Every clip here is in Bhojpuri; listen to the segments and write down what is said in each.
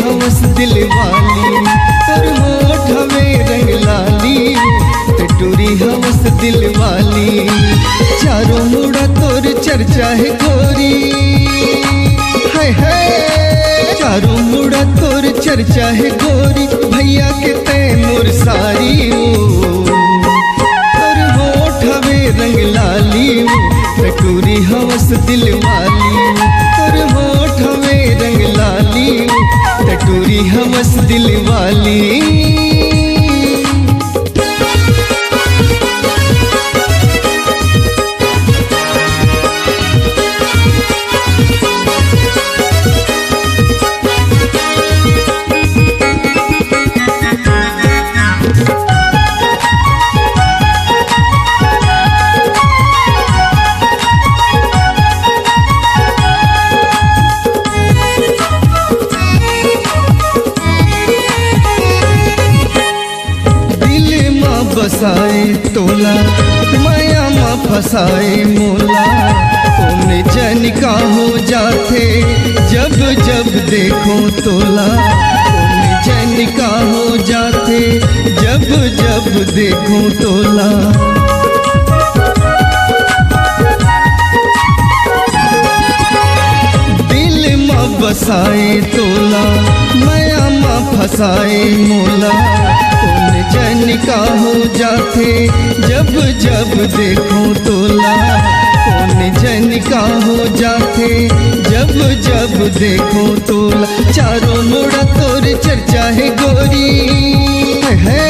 हवस दिल वाली, तोर होठ हवे रंग लाली, टटूरी हवस दिल वाली। चारों मुड़ा तोर चर्चा है गोरी, हाय हाय चारों मुड़ा तोर चर्चा है गोरी, भैया के तैमूर सारी तोर होठ हवे रंग लाली, टटूरी हवस दिल वाली, तोर होठ हवे रंग लाली, टटूरी हवस दिल वाली। बसाए तोला माया मा फसाए मोला, तुमने जनिका हो जाते जब जब देखो तोला, तुमने जनिका हो जाते जब जब देखो तोला। दिल मा बसाए तोला माया मा फसाए मोला, जनिका हो जाते जब जब देखो तोला, कौन जनिका हो जाते जब जब देखो तोला। चारों मुड़ा तोर चर्चा है गोरी, है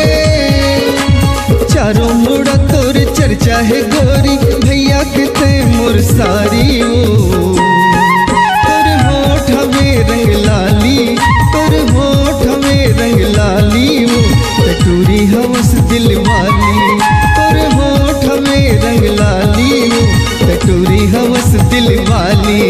चारों मुड़ा तोर चर्चा है गोरी, भैया के तैमूर सारी तोर होठ हवे रंग लाली, तोर होठ हवे रंग लाली, टटूरी हवस दिल वाली, तोर होठ हवे रंग लाली, टटूरी हवस दिल वाली।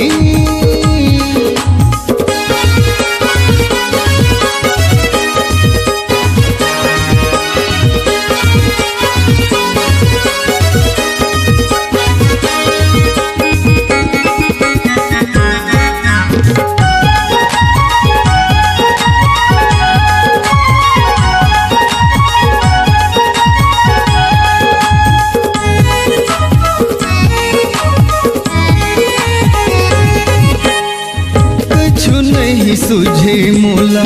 सुझे मोला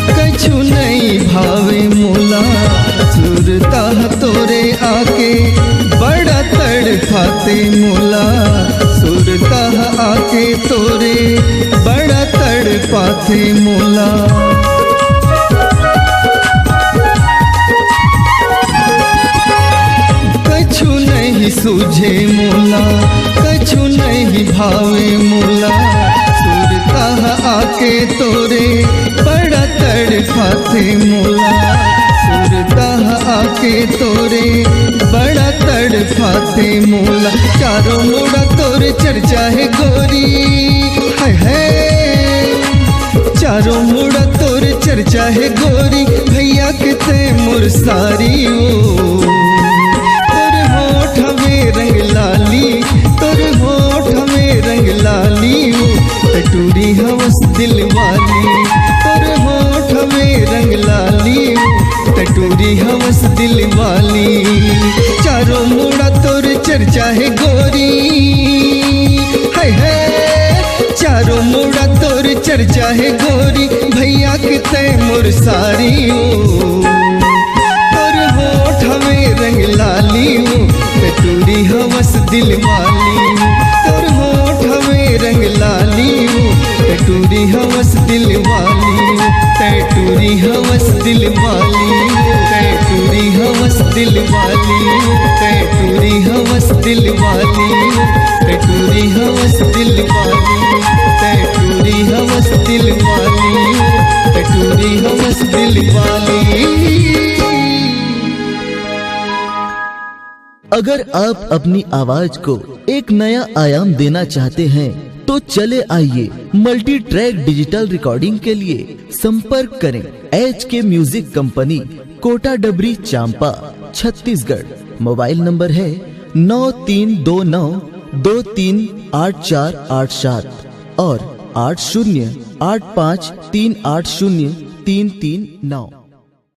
कछु नहीं भावे मोला, सुरता तोरे आके बड़ा तड़फाते मोला, सुरता आके तोरे बड़ा तड़पाते मोला। कछु नहीं सूझे मोला कछु नहीं भावे मोला, आके तोरे बड़ा तड़फाते मोला, सुरता आके तोरे बड़ा तड़फाते मोला। चारों मुड़ा तोर चर्चा है गोरी, हाय हाय चारों मुड़ा तोर चर्चा है गोरी, भैया के तैमूर सारी तोर होठ हवे रंग लाली, तोर होठ हवे रंग लाली, टटूरी हवस दिल वाली, तोर होठ हवे रंग लाली, टटूरी हवस दिल वाली। चारों मुड़ा तोर चर्चा है गोरी, हाय हाय चारों मुड़ा तोर चर्चा है गोरी, भैया के तैमूर सारी तोर होठ हवे रंग लाली, टटूरी हवस दिल वाली, तोर होठ हवे रंग लाली, टटूरी हवस दिल वाली, टटूरी हवस दिल वाली, टटूरी हवस दिल वाली, टटूरी हवस दिल वाली, टटूरी हवस दिल वाली, टटूरी हवस दिल वाली, टटूरी हवस दिल वाली। अगर आप अपनी आवाज को एक नया आयाम देना चाहते हैं तो चले आइए मल्टी ट्रैक डिजिटल रिकॉर्डिंग के लिए संपर्क करें HK म्यूजिक कंपनी, कोटा डबरी, चांपा, छत्तीसगढ़। मोबाइल नंबर है 9329238487 और 80 85380389।